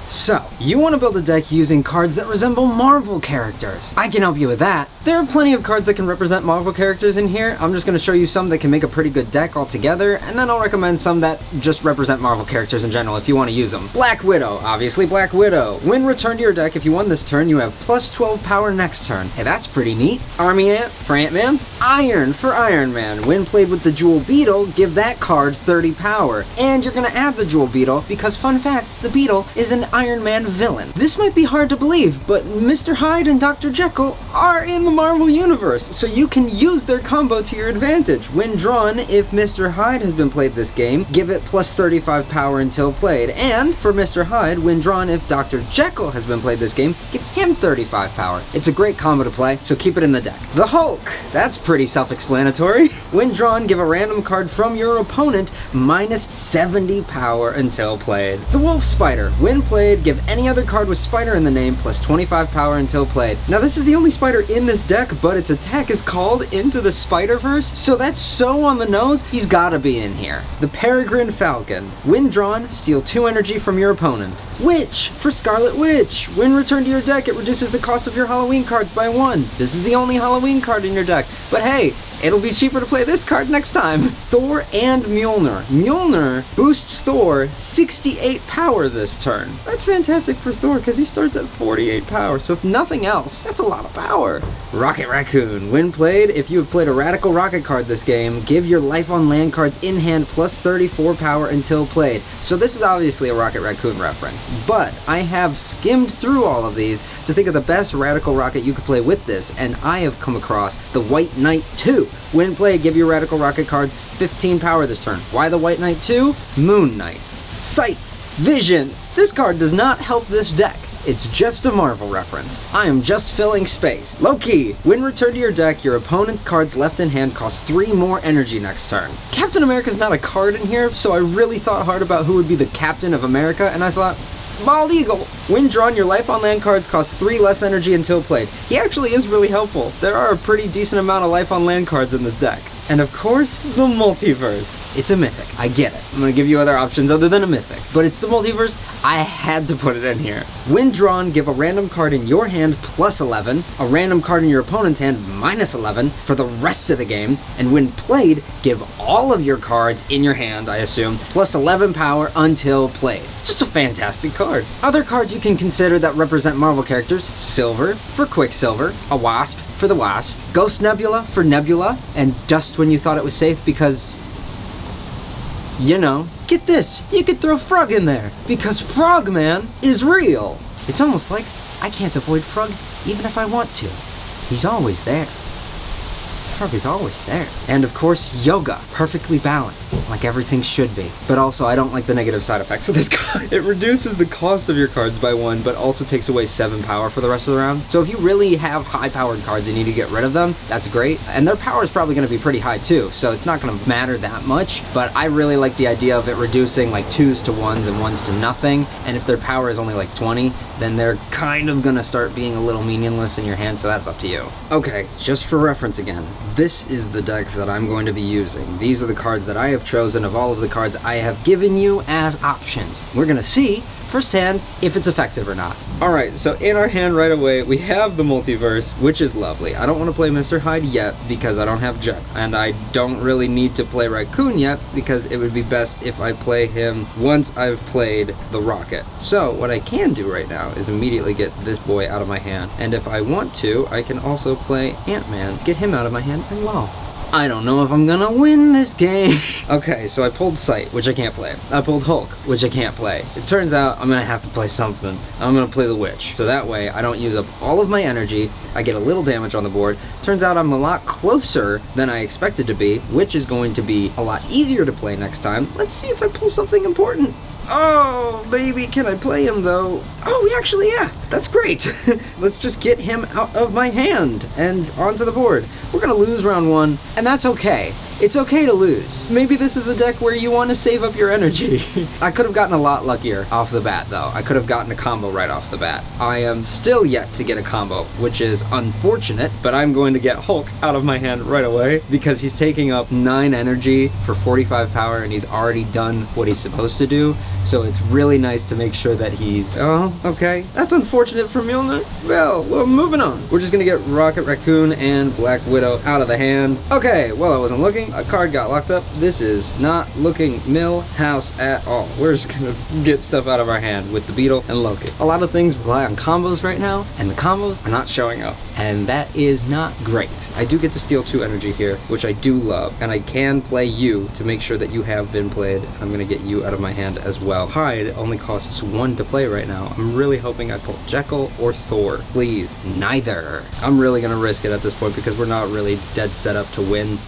So, you want to build a deck using cards that resemble Marvel characters. I can help you with that. There are plenty of cards that can represent Marvel characters in here. I'm just going to show you some that can make a pretty good deck altogether, and then I'll recommend some that just represent Marvel characters in general if you want to use them. Black Widow, obviously Black Widow. When returned to your deck, if you won this turn, you have plus 12 power next turn. Hey, that's pretty neat. Army Ant for Ant-Man. Iron for Iron Man. When played with the Jewel Beetle, give that card 30 power. And you're going to add the Jewel Beetle because, fun fact, the Beetle is an Iron Man villain. This might be hard to believe, but Mr. Hyde and Dr. Jekyll are in the Marvel Universe, so you can use their combo to your advantage. When drawn, if Mr. Hyde has been played this game, give it plus 35 power until played. And for Mr. Hyde, when drawn, if Dr. Jekyll has been played this game, give him 35 power. It's a great combo to play, so keep it in the deck. The Hulk. That's pretty self-explanatory. When drawn, give a random card from your opponent minus 70 power until played. The Wolf Spider. When played, give any other card with spider in the name plus 25 power until played. Now this is the only spider in this deck, but its attack is called Into the Spider-Verse, so that's so on the nose, he's gotta be in here. The Peregrine Falcon. When drawn, steal 2 energy from your opponent. Witch for Scarlet Witch. When returned to your deck, it reduces the cost of your Halloween cards by 1. This is the only Halloween card in your deck, but hey, it'll be cheaper to play this card next time. Thor and Mjolnir. Mjolnir boosts Thor 68 power this turn. That's fantastic for Thor because he starts at 48 power, so if nothing else, that's a lot of power. Rocket Raccoon. When played, if you have played a Radical Rocket card this game, give your Life on Land cards in hand plus 34 power until played. So this is obviously a Rocket Raccoon reference, but I have skimmed through all of these to think of the best Radical Rocket you could play with this, and I have come across the White Knight 2. When played, give your Radical Rocket cards 15 power this turn. Why the White Knight 2? Moon Knight. Sight. Vision. This card does not help this deck. It's just a Marvel reference. I am just filling space. Loki. When returned to your deck, your opponent's cards left in hand cost 3 more energy next turn. Captain America's not a card in here, so I really thought hard about who would be the Captain of America, and I thought, Bald Eagle. When drawn, your Life on Land cards cost 3 less energy until played. He actually is really helpful. There are a pretty decent amount of Life on Land cards in this deck. And of course, the multiverse. It's a mythic, I get it. I'm gonna give you other options other than a mythic, but it's the multiverse, I had to put it in here. When drawn, give a random card in your hand plus 11, a random card in your opponent's hand minus 11 for the rest of the game, and when played, give all of your cards in your hand, I assume, plus 11 power until played. Just a fantastic card. Other cards you can consider that represent Marvel characters: Silver for Quicksilver, a Wasp for the Wasp, Ghost Nebula for Nebula, and Dust when you thought it was safe because, you know, get this, you could throw Frug in there because Frogman is real. It's almost like I can't avoid Frug even if I want to. He's always there. Frug is always there. And of course, Yoga, perfectly balanced, like everything should be. But also, I don't like the negative side effects of this card. It reduces the cost of your cards by 1, but also takes away 7 power for the rest of the round. So if you really have high-powered cards and you need to get rid of them, that's great. And their power is probably going to be pretty high too, so it's not going to matter that much. But I really like the idea of it reducing like 2s to 1s and 1s to nothing. And if their power is only like 20, then they're kind of going to start being a little meaningless in your hand, so that's up to you. Okay, just for reference again, this is the deck that I'm going to be using. These are the cards that I have chosen of all of the cards I have given you as options. We're gonna see firsthand if it's effective or not. Alright, so in our hand right away, we have the multiverse, which is lovely. I don't want to play Mr. Hyde yet because I don't have Jet, and I don't really need to play Raccoon yet because it would be best if I play him once I've played the Rocket. So what I can do right now is immediately get this boy out of my hand, and if I want to, I can also play Ant-Man, get him out of my hand, and well, I don't know if I'm gonna win this game. Okay, so I pulled Sight, which I can't play. I pulled Hulk, which I can't play. It turns out I'm gonna have to play something. I'm gonna play the Witch. So that way I don't use up all of my energy, I get a little damage on the board. Turns out I'm a lot closer than I expected to be, which is going to be a lot easier to play next time. Let's see if I pull something important. Oh, baby, can I play him though? Oh, actually, yeah, that's great. Let's just get him out of my hand and onto the board. We're gonna lose round 1, and that's okay. It's okay to lose. Maybe this is a deck where you want to save up your energy. I could have gotten a lot luckier off the bat though. I could have gotten a combo right off the bat. I am still yet to get a combo, which is unfortunate, but I'm going to get Hulk out of my hand right away because he's taking up 9 energy for 45 power and he's already done what he's supposed to do. So it's really nice to make sure that he's... Oh, okay. That's unfortunate for Mjolnir. Well, moving on. We're just gonna get Rocket Raccoon and Black Widow out of the hand. Okay, well, I wasn't looking. A card got locked up. This is not looking Millhouse at all. We're just gonna get stuff out of our hand with the Beetle and Loki. A lot of things rely on combos right now, and the combos are not showing up. And that is not great. I do get to steal 2 energy here, which I do love, and I can play you to make sure that you have been played. I'm gonna get you out of my hand as well. Hyde only costs 1 to play right now. I'm really hoping I pull Jekyll or Thor. Please, neither. I'm really gonna risk it at this point because we're not really dead set up to win.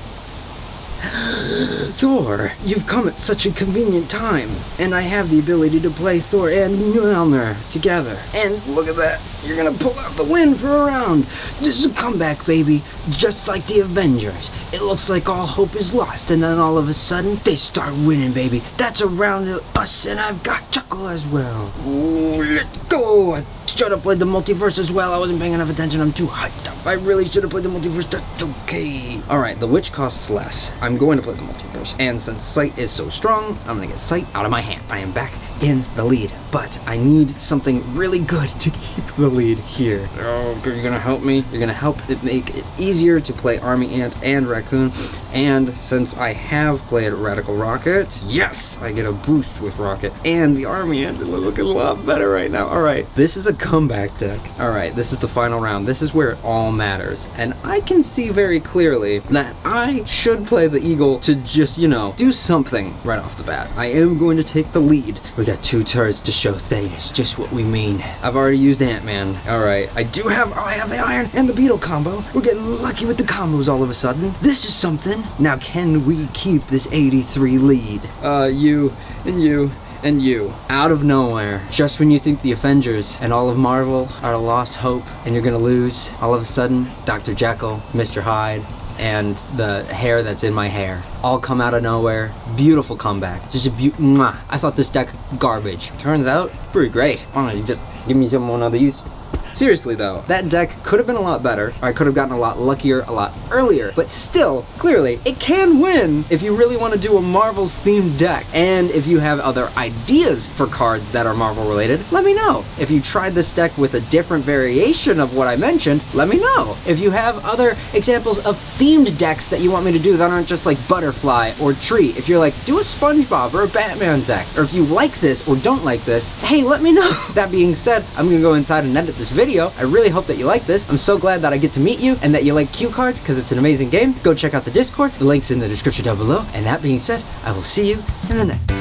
Thor, you've come at such a convenient time, and I have the ability to play Thor and Mjolnir together. And look at that, you're gonna pull out the win for a round. This is a comeback, baby, just like the Avengers. It looks like all hope is lost, and then all of a sudden, they start winning, baby. That's a round of us, and I've got Jekyll as well. Ooh, let's go. I should have played the multiverse as well. I wasn't paying enough attention. I'm too hyped up. I really should have played the multiverse. That's okay. All right, the witch costs less. I'm going to play the multiverse. And since sight is so strong, I'm gonna get sight out of my hand. I am back in the lead, but I need something really good to keep the lead here. Oh, you're gonna help me? You're gonna help it make it easier to play Army Ant and Raccoon. And since I have played Radical Rocket, yes, I get a boost with Rocket. And the Army Ant is looking a lot better right now. All right, this is a comeback deck. All right, this is the final round. This is where it all matters. And I can see very clearly that I should play the Eagle to just, you know, do something right off the bat. I am going to take the lead. We got 2 turns to show things, just what we mean. I've already used Ant-Man. All right, I have the Iron and the Beetle combo. We're getting lucky with the combos all of a sudden. This is something. Now, can we keep this 83 lead? You and you and you. Out of nowhere, just when you think the Avengers and all of Marvel are a lost hope and you're gonna lose, all of a sudden, Dr. Jekyll, Mr. Hyde, and the hair that's in my hair all come out of nowhere. Beautiful comeback. Just a mwah. I thought this deck garbage. Turns out, pretty great. Why don't you just give me some one of these? Seriously though, that deck could have been a lot better, or I could have gotten a lot luckier a lot earlier, but still, clearly, it can win if you really want to do a Marvel's themed deck. And if you have other ideas for cards that are Marvel related, let me know. If you tried this deck with a different variation of what I mentioned, let me know. If you have other examples of themed decks that you want me to do that aren't just like Butterfly or Tree, if you're like, do a SpongeBob or a Batman deck, or if you like this or don't like this, hey, let me know. That being said, I'm gonna go inside and edit this video. I really hope that you like this. I'm so glad that I get to meet you and that you like cue cards because it's an amazing game. Go check out the Discord. The link's in the description down below. And that being said, I will see you in the next.